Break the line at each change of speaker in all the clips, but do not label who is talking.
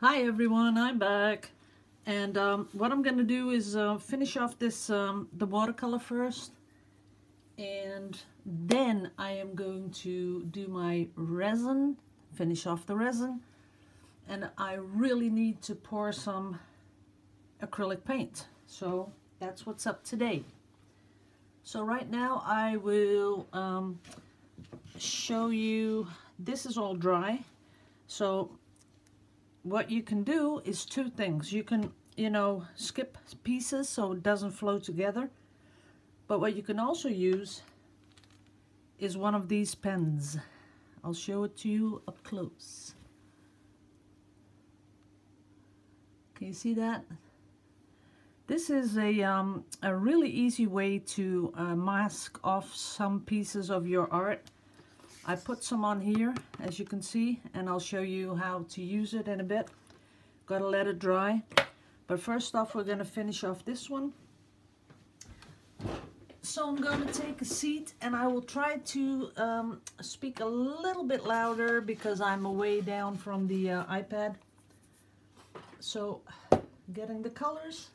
Hi everyone, I'm back, and what I'm going to do is finish off this the watercolor first, and then I am going to do my resin, finish off the resin, and I really need to pour some acrylic paint, so that's what's up today. So right now I will show you, this is all dry, so what you can do is two things. You can, skip pieces so it doesn't flow together. But what you can also use is one of these pens. I'll show it to you up close. Can you see that? This is a really easy way to mask off some pieces of your art. I put some on here, as you can see, and I'll show you how to use it in a bit. Gotta let it dry. But first off, we're gonna finish off this one. So I'm gonna take a seat, and I will try to speak a little bit louder because I'm away down from the iPad. So, getting the colors.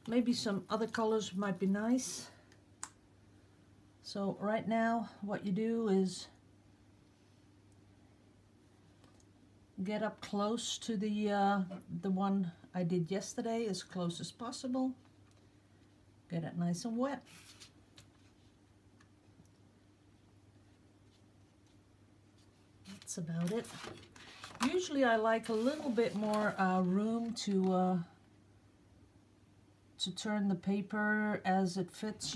Maybe some other colors might be nice. So right now, what you do is get up close to the one I did yesterday, as close as possible. Get it nice and wet. That's about it. Usually I like a little bit more room to turn the paper as it fits,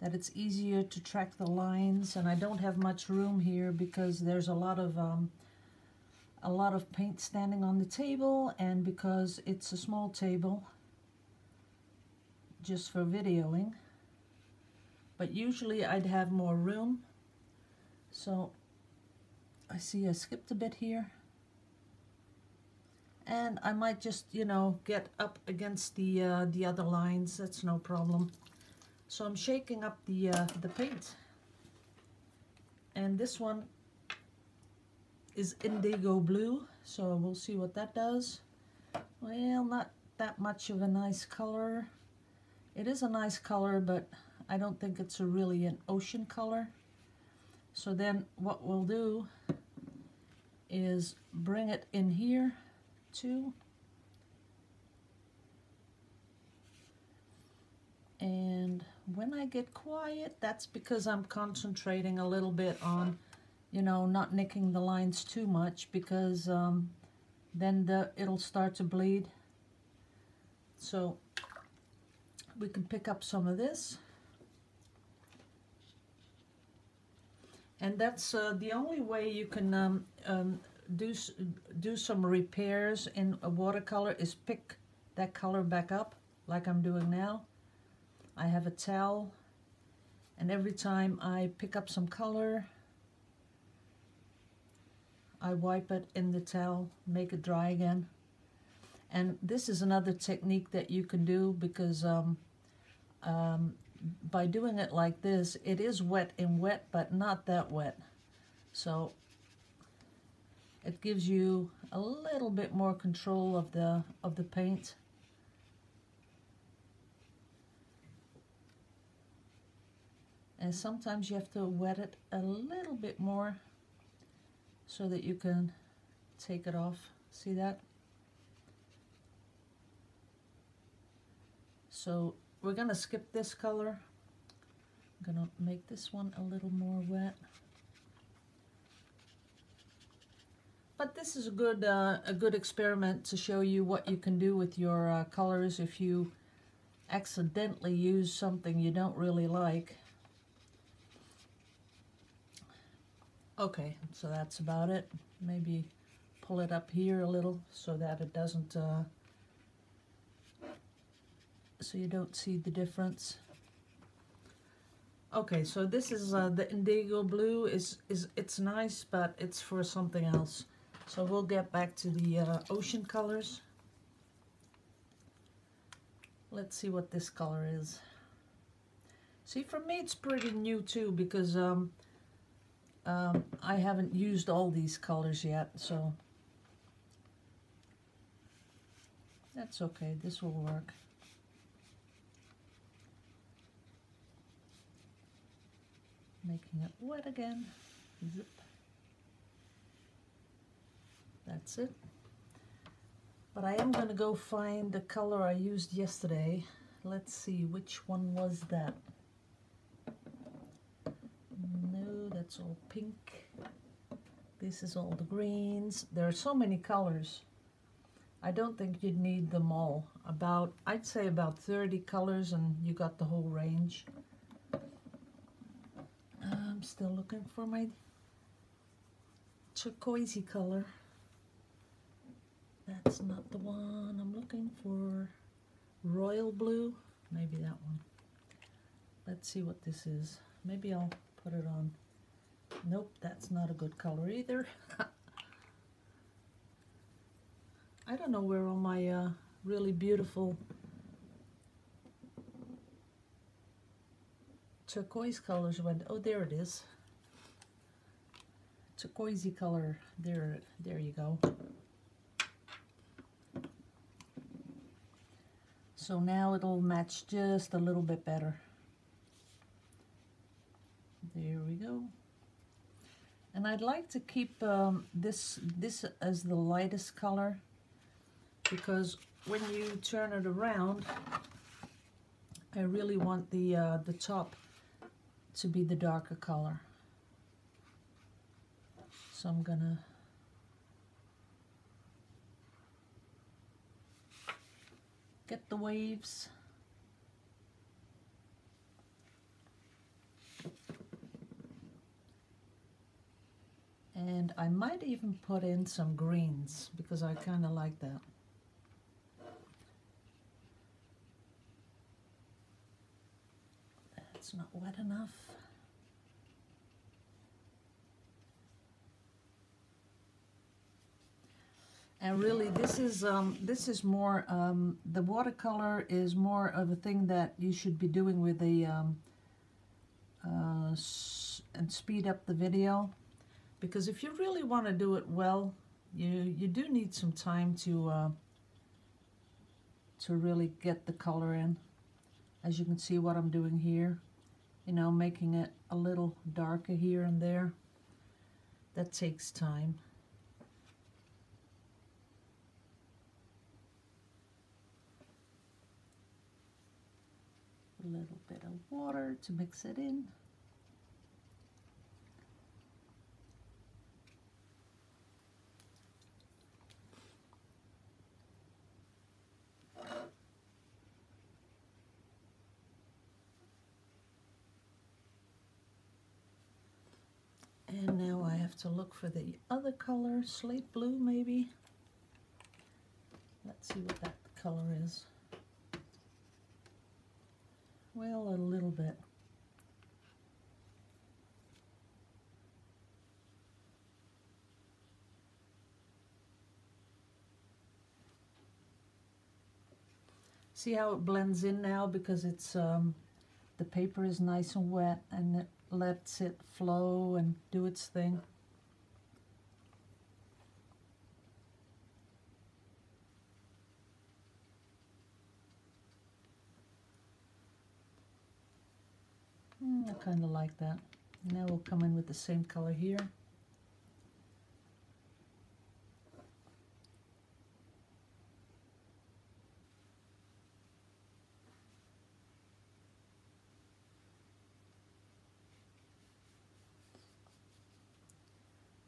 that it's easier to track the lines, and I don't have much room here because there's a lot of paint standing on the table, and because it's a small table just for videoing. But usually I'd have more room. So I see I skipped a bit here, and I might just get up against the other lines. That's no problem. So I'm shaking up the paint, and this one is indigo blue, so we'll see what that does. Well, not that much of a nice color. It is a nice color, but I don't think it's really an ocean color. So then what we'll do is bring it in here too. And when I get quiet, that's because I'm concentrating a little bit on, not nicking the lines too much, because then it'll start to bleed. So we can pick up some of this. And that's the only way you can do some repairs in a watercolor, is pick that color back up, like I'm doing now. I have a towel, and every time I pick up some color, I wipe it in the towel, make it dry again. And this is another technique that you can do, because by doing it like this, it is wet and wet, but not that wet. So it gives you a little bit more control of the paint. And sometimes you have to wet it a little bit more so that you can take it off. See that? So we're going to skip this color. I'm going to make this one a little more wet. But this is a good experiment to show you what you can do with your colors if you accidentally use something you don't really like. Okay, so that's about it. Maybe pull it up here a little so that it doesn't, so you don't see the difference. Okay, so this is the indigo blue. It's nice, but it's for something else. So we'll get back to the ocean colors. Let's see what this color is. See, for me it's pretty new too, because I haven't used all these colors yet, so that's okay. This will work. Making it wet again. Zip. That's it. But I am going to go find the color I used yesterday. Let's see, which one was that? No, that's all pink. This is all the greens. There are so many colors. I don't think you'd need them all. I'd say about 30 colors and you got the whole range. I'm still looking for my turquoisey color. That's not the one I'm looking for. Royal blue, maybe that one. Let's see what this is. Maybe I'll put it on. Nope, that's not a good color either. I don't know where all my really beautiful turquoise colors went. Oh, there it is. Turquoisey color. There you go. So now it'll match just a little bit better. There we go. And I'd like to keep this as the lightest color, because when you turn it around, I really want the top to be the darker color. So I'm gonna get the waves. And I might even put in some greens because I kind of like that. That's not wet enough. And really, this is more, the watercolor is more of a thing that you should be doing with the, and speed up the video. Because if you really want to do it well, you do need some time to really get the color in. As you can see what I'm doing here, you know, making it a little darker here and there. That takes time. A little bit of water to mix it in. And now I have to look for the other color, slate blue maybe. Let's see what that color is. Well, a little bit. See how it blends in now, because it's the paper is nice and wet and it lets it flow and do its thing. I kind of like that. Now we'll come in with the same color here.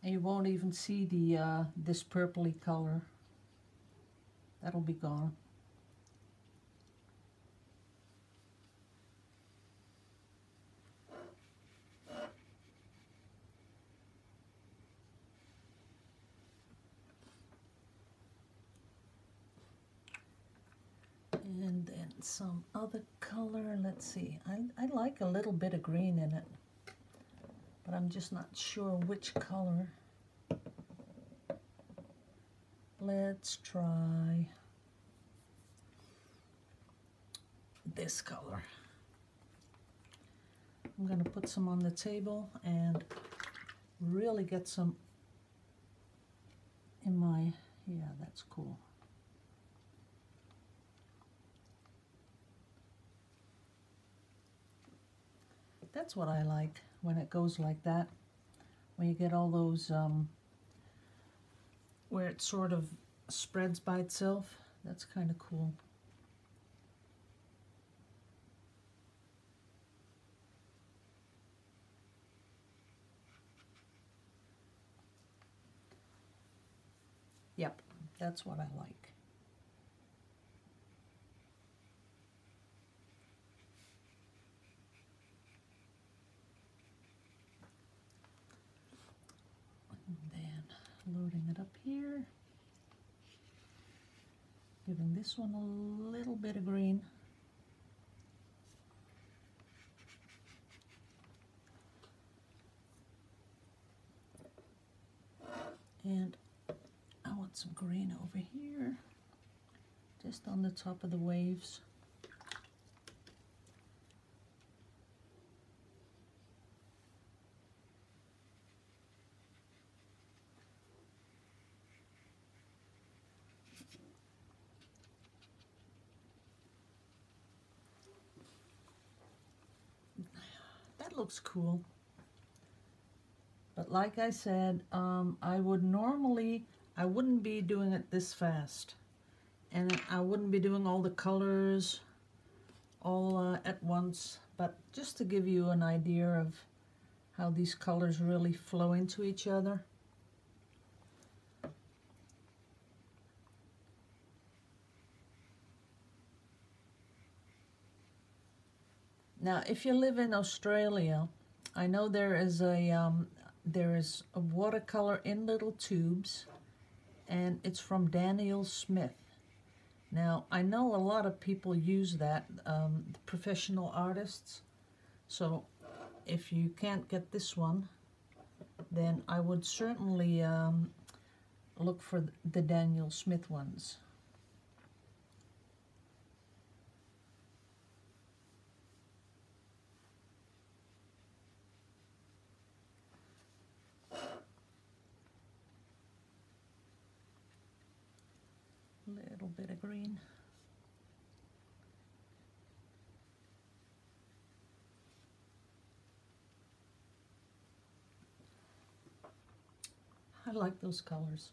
And you won't even see the this purpley color. That'll be gone. And then some other color. Let's see. I like a little bit of green in it, but I'm just not sure which color. Let's try this color. I'm going to put some on the table and really get some in my, yeah, that's cool. That's what I like when it goes like that. When you get all those, where it sort of spreads by itself. That's kind of cool. Yep, that's what I like. And then loading it up here. Giving this one a little bit of green. And I want some green over here, just on the top of the waves. That looks cool. But like I said, I wouldn't be doing it this fast. And I wouldn't be doing all the colors all at once. But just to give you an idea of how these colors really flow into each other. Now, if you live in Australia, I know there is a watercolor in little tubes, and it's from Daniel Smith. Now, I know a lot of people use that, professional artists. So, if you can't get this one, then I would certainly look for the Daniel Smith ones. Little bit of green. I like those colors.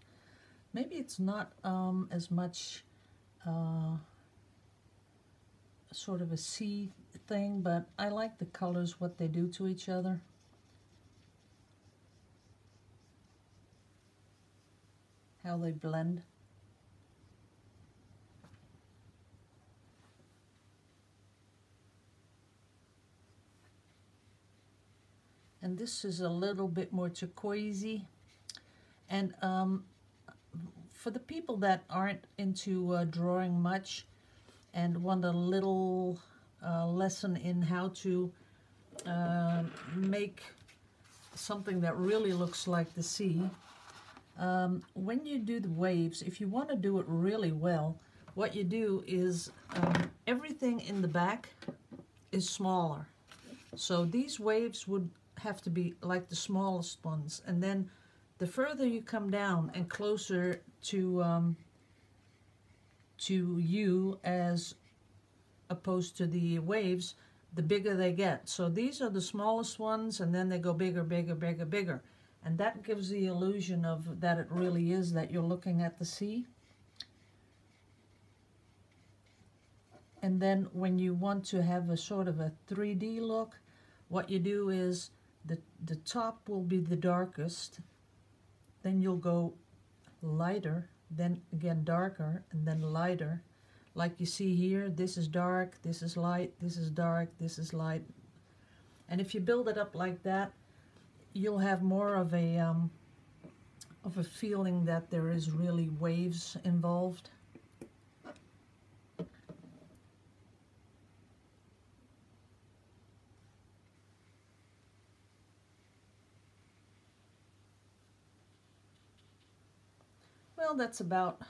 Maybe it's not as much sort of a sea thing, but I like the colors, what they do to each other. How they blend. And this is a little bit more turquoisey. And for the people that aren't into drawing much and want a little lesson in how to make something that really looks like the sea, when you do the waves, if you want to do it really well, what you do is everything in the back is smaller. So these waves would have to be like the smallest ones, and then the further you come down and closer to you as opposed to the waves, the bigger they get. So these are the smallest ones, and then they go bigger, bigger, bigger, bigger. And that gives the illusion of that it really is that you're looking at the sea. And then when you want to have a sort of a 3D look, what you do is the top will be the darkest, then you'll go lighter, then again darker, and then lighter. Like you see here, this is dark, this is light, this is dark, this is light. And if you build it up like that, you'll have more of a feeling that there is really waves involved. Well, that's about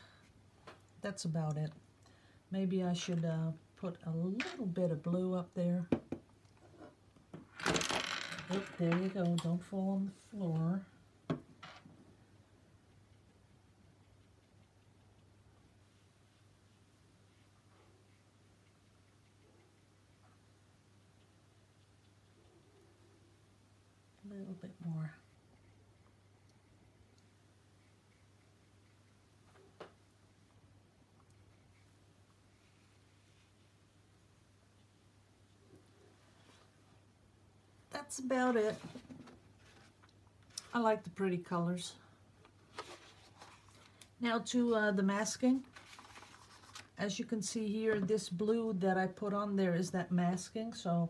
it. Maybe I should put a little bit of blue up there. Oop, there you go. Don't fall on the floor. A little bit more. That's about it. I like the pretty colors. Now to the masking. As you can see here, this blue that I put on there is that masking. So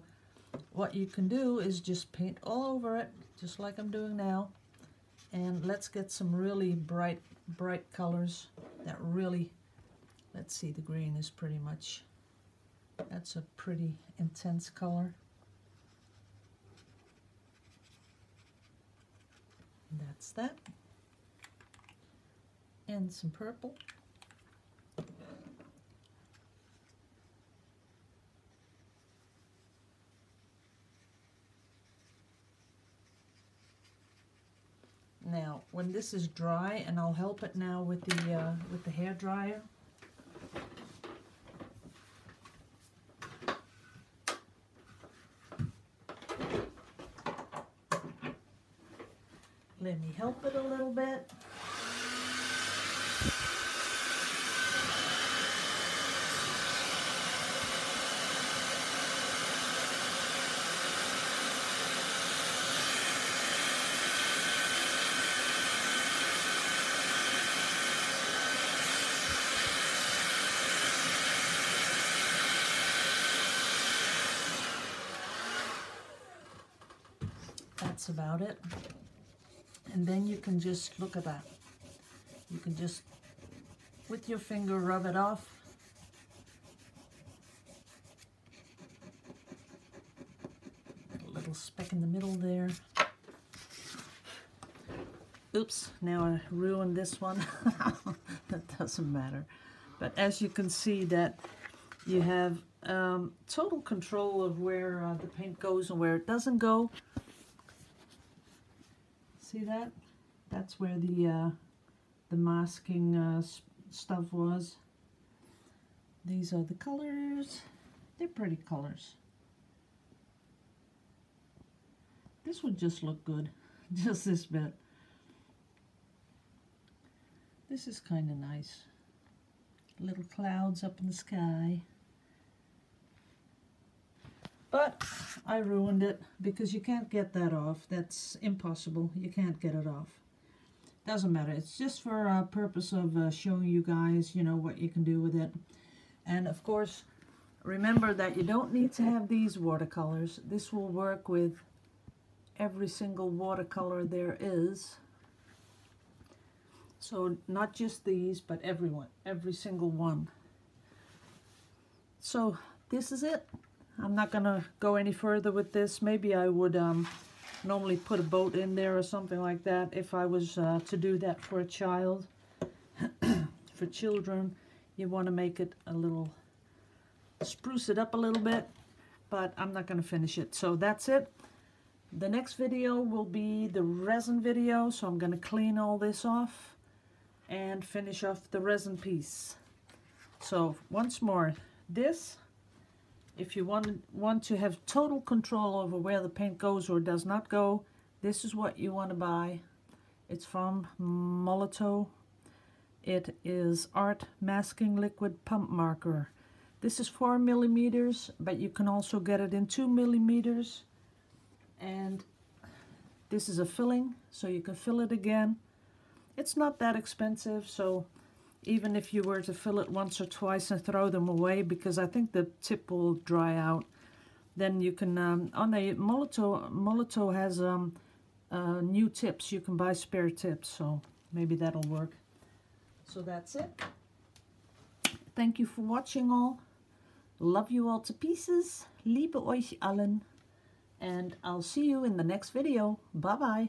what you can do is just paint all over it, just like I'm doing now. And let's get some really bright colors that really, let's see, the green is pretty much, that's a pretty intense color. That's that. And some purple. Now, when this is dry, and I'll help it now with the hair dryer. Let me help it a little bit. That's about it. And then you can just, look at that. You can just, with your finger, rub it off. A little speck in the middle there. Oops, now I ruined this one. That doesn't matter. But as you can see that you have total control of where the paint goes and where it doesn't go. See that? That's where the masking stuff was. These are the colors. They're pretty colors. This would just look good. Just this bit. This is kind of nice. Little clouds up in the sky. But I ruined it because you can't get that off. That's impossible. You can't get it off. Doesn't matter. It's just for a purpose of showing you guys, you know, what you can do with it. And of course, remember that you don't need to have these watercolors. This will work with every single watercolor there is. So not just these, but every single one. So this is it. I'm not gonna go any further with this. Maybe I would normally put a boat in there or something like that if I was to do that for a child. For children, you want to make it a little, spruce it up a little bit, but I'm not gonna finish it. So that's it. The next video will be the resin video, so I'm gonna clean all this off and finish off the resin piece. So once more, this, if you want to have total control over where the paint goes or does not go, this is what you want to buy. It's from Molotow. It is Art Masking Liquid Pump Marker. This is 4 millimeters, but you can also get it in 2 millimeters. And this is a filling, so you can fill it again. It's not that expensive, so even if you were to fill it once or twice and throw them away, because I think the tip will dry out, then you can, on the Molotow has new tips. You can buy spare tips, so maybe that'll work. So that's it. Thank you for watching all. Love you all to pieces. Liebe euch allen. And I'll see you in the next video. Bye-bye.